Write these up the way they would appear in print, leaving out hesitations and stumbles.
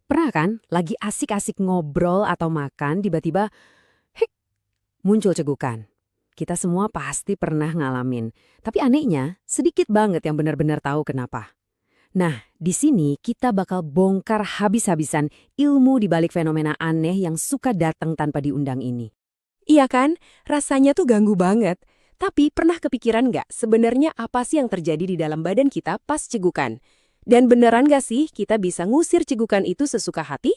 Pernah kan, lagi asik-asik ngobrol atau makan, tiba-tiba, hek, muncul cegukan. Kita semua pasti pernah ngalamin. Tapi anehnya, sedikit banget yang benar-benar tahu kenapa. Nah, di sini kita bakal bongkar habis-habisan ilmu di balik fenomena aneh yang suka datang tanpa diundang ini. Iya kan? Rasanya tuh ganggu banget. Tapi pernah kepikiran nggak sebenarnya apa sih yang terjadi di dalam badan kita pas cegukan? Dan beneran nggak sih kita bisa ngusir cegukan itu sesuka hati?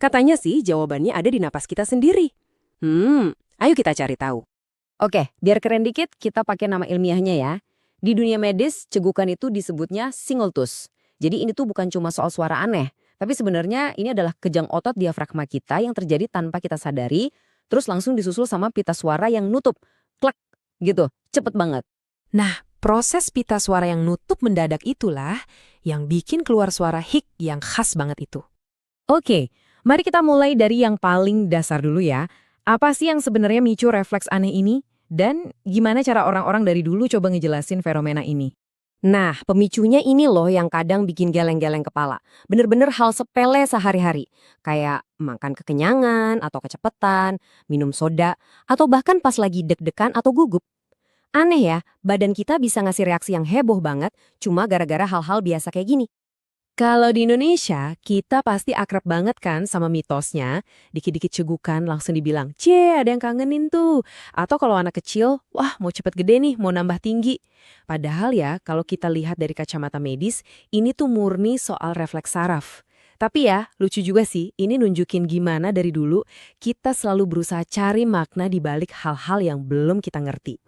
Katanya sih jawabannya ada di napas kita sendiri. Ayo kita cari tahu. Oke, biar keren dikit, kita pakai nama ilmiahnya ya. Di dunia medis, cegukan itu disebutnya singultus. Jadi ini tuh bukan cuma soal suara aneh, tapi sebenarnya ini adalah kejang otot diafragma kita yang terjadi tanpa kita sadari, terus langsung disusul sama pita suara yang nutup. Klek, gitu, cepet banget. Nah, proses pita suara yang nutup mendadak itulah yang bikin keluar suara hik yang khas banget itu. Oke, mari kita mulai dari yang paling dasar dulu ya. Apa sih yang sebenarnya micu refleks aneh ini? Dan gimana cara orang-orang dari dulu coba ngejelasin fenomena ini? Nah, pemicunya ini loh yang kadang bikin geleng-geleng kepala. Bener-bener hal sepele sehari-hari. Kayak makan kekenyangan atau kecepatan, minum soda, atau bahkan pas lagi deg-degan atau gugup. Aneh ya, badan kita bisa ngasih reaksi yang heboh banget cuma gara-gara hal-hal biasa kayak gini. Kalau di Indonesia, kita pasti akrab banget kan sama mitosnya. Dikit-dikit cegukan langsung dibilang, "Cie, ada yang kangenin tuh." Atau kalau anak kecil, "Wah, mau cepet gede nih, mau nambah tinggi." Padahal ya, kalau kita lihat dari kacamata medis, ini tuh murni soal refleks saraf. Tapi ya, lucu juga sih, ini nunjukin gimana dari dulu kita selalu berusaha cari makna di balik hal-hal yang belum kita ngerti.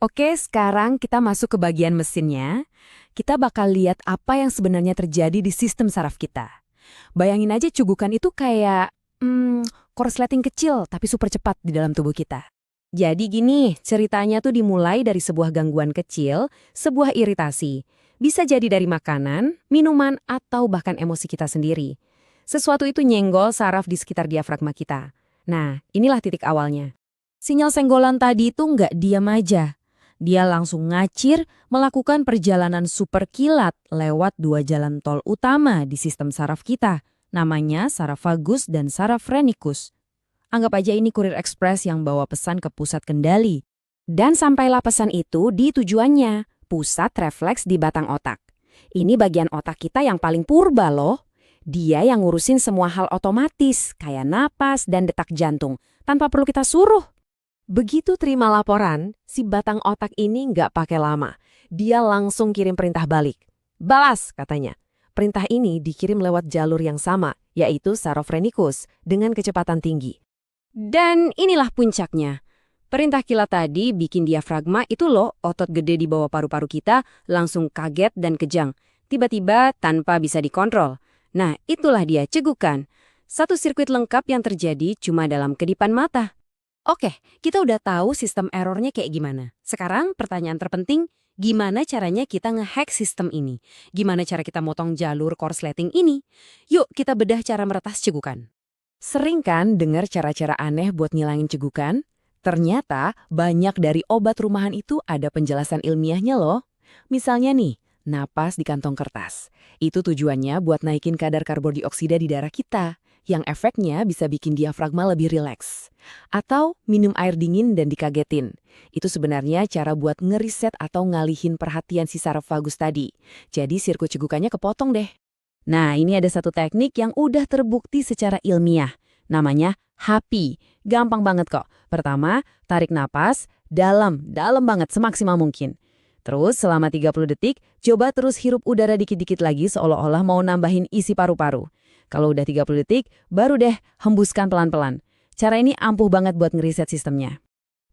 Oke, sekarang kita masuk ke bagian mesinnya. Kita bakal lihat apa yang sebenarnya terjadi di sistem saraf kita. Bayangin aja cegukan itu kayak korsleting kecil tapi super cepat di dalam tubuh kita. Jadi gini, ceritanya tuh dimulai dari sebuah gangguan kecil, sebuah iritasi. Bisa jadi dari makanan, minuman, atau bahkan emosi kita sendiri. Sesuatu itu nyenggol saraf di sekitar diafragma kita. Nah, inilah titik awalnya. Sinyal senggolan tadi itu nggak diam aja. Dia langsung ngacir melakukan perjalanan super kilat lewat dua jalan tol utama di sistem saraf kita, namanya saraf vagus dan saraf renikus. Anggap aja ini kurir ekspres yang bawa pesan ke pusat kendali. Dan sampailah pesan itu di tujuannya, pusat refleks di batang otak. Ini bagian otak kita yang paling purba loh. Dia yang ngurusin semua hal otomatis, kayak napas dan detak jantung, tanpa perlu kita suruh. Begitu terima laporan, si batang otak ini nggak pakai lama. Dia langsung kirim perintah balik. Balas, katanya. Perintah ini dikirim lewat jalur yang sama, yaitu saraf renikus, dengan kecepatan tinggi. Dan inilah puncaknya. Perintah kilat tadi bikin diafragma itu loh, otot gede di bawah paru-paru kita, langsung kaget dan kejang. Tiba-tiba tanpa bisa dikontrol. Nah, itulah dia cegukan. Satu sirkuit lengkap yang terjadi cuma dalam kedipan mata. Oke, kita udah tahu sistem errornya kayak gimana. Sekarang pertanyaan terpenting, gimana caranya kita ngehack sistem ini? Gimana cara kita motong jalur korsleting ini? Yuk kita bedah cara meretas cegukan. Sering kan dengar cara-cara aneh buat ngilangin cegukan? Ternyata banyak dari obat rumahan itu ada penjelasan ilmiahnya loh. Misalnya nih, napas di kantong kertas. Itu tujuannya buat naikin kadar karbon dioksida di darah kita, yang efeknya bisa bikin diafragma lebih rileks. Atau minum air dingin dan dikagetin. Itu sebenarnya cara buat ngeriset atau ngalihin perhatian si saraf vagus tadi. Jadi sirkuit cegukannya kepotong deh. Nah, ini ada satu teknik yang udah terbukti secara ilmiah. Namanya HAPI. Gampang banget kok. Pertama, tarik napas, dalam banget semaksimal mungkin. Terus selama 30 detik, coba terus hirup udara dikit-dikit lagi seolah-olah mau nambahin isi paru-paru. Kalau udah 30 detik, baru deh hembuskan pelan-pelan. Cara ini ampuh banget buat ngeriset sistemnya.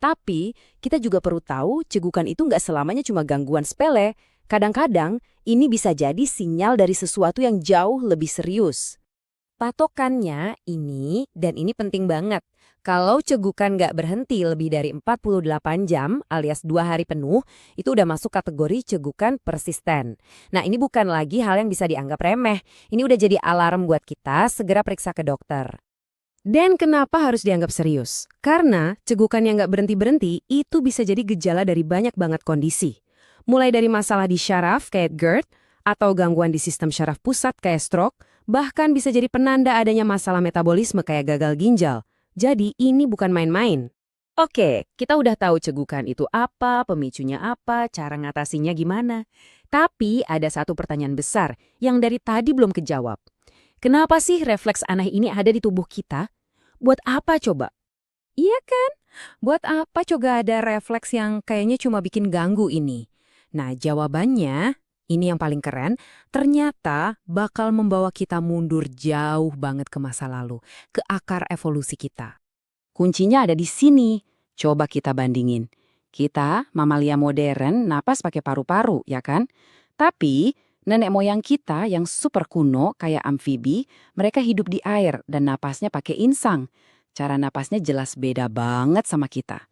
Tapi, kita juga perlu tahu cegukan itu nggak selamanya cuma gangguan sepele. Kadang-kadang, ini bisa jadi sinyal dari sesuatu yang jauh lebih serius. Patokannya ini, dan ini penting banget. Kalau cegukan nggak berhenti lebih dari 48 jam alias 2 hari penuh, itu udah masuk kategori cegukan persisten. Nah, ini bukan lagi hal yang bisa dianggap remeh. Ini udah jadi alarm buat kita segera periksa ke dokter. Dan kenapa harus dianggap serius? Karena cegukan yang nggak berhenti-berhenti itu bisa jadi gejala dari banyak banget kondisi. Mulai dari masalah di syaraf kayak GERD, atau gangguan di sistem syaraf pusat kayak stroke, Bahkan bisa jadi penanda adanya masalah metabolisme kayak gagal ginjal. Jadi ini bukan main-main. Oke, kita udah tahu cegukan itu apa, pemicunya apa, cara ngatasinya gimana. Tapi ada satu pertanyaan besar yang dari tadi belum kejawab. Kenapa sih refleks aneh ini ada di tubuh kita? Buat apa coba? Iya kan? Buat apa coba ada refleks yang kayaknya cuma bikin ganggu ini? Nah, jawabannya, ini yang paling keren, ternyata bakal membawa kita mundur jauh banget ke masa lalu, ke akar evolusi kita. Kuncinya ada di sini. Coba kita bandingin. Kita, mamalia modern, napas pakai paru-paru, ya kan? Tapi, nenek moyang kita yang super kuno kayak amfibi, mereka hidup di air dan napasnya pakai insang. Cara napasnya jelas beda banget sama kita.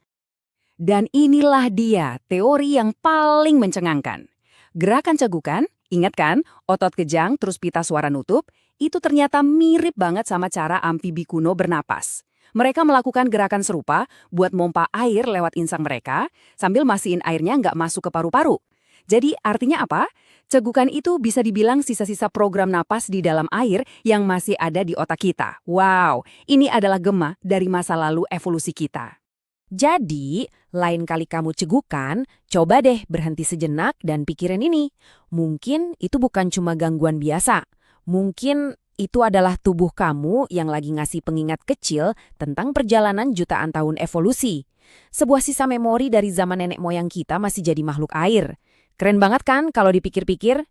Dan inilah dia teori yang paling mencengangkan. Gerakan cegukan, ingat kan, otot kejang terus pita suara nutup, itu ternyata mirip banget sama cara amfibi kuno bernapas. Mereka melakukan gerakan serupa buat mompa air lewat insang mereka, sambil mastiin airnya nggak masuk ke paru-paru. Jadi artinya apa? Cegukan itu bisa dibilang sisa-sisa program napas di dalam air yang masih ada di otak kita. Wow, ini adalah gema dari masa lalu evolusi kita. Jadi, lain kali kamu cegukan, coba deh berhenti sejenak dan pikirin ini. Mungkin itu bukan cuma gangguan biasa. Mungkin itu adalah tubuh kamu yang lagi ngasih pengingat kecil tentang perjalanan jutaan tahun evolusi. Sebuah sisa memori dari zaman nenek moyang kita masih jadi makhluk air. Keren banget kan kalau dipikir-pikir?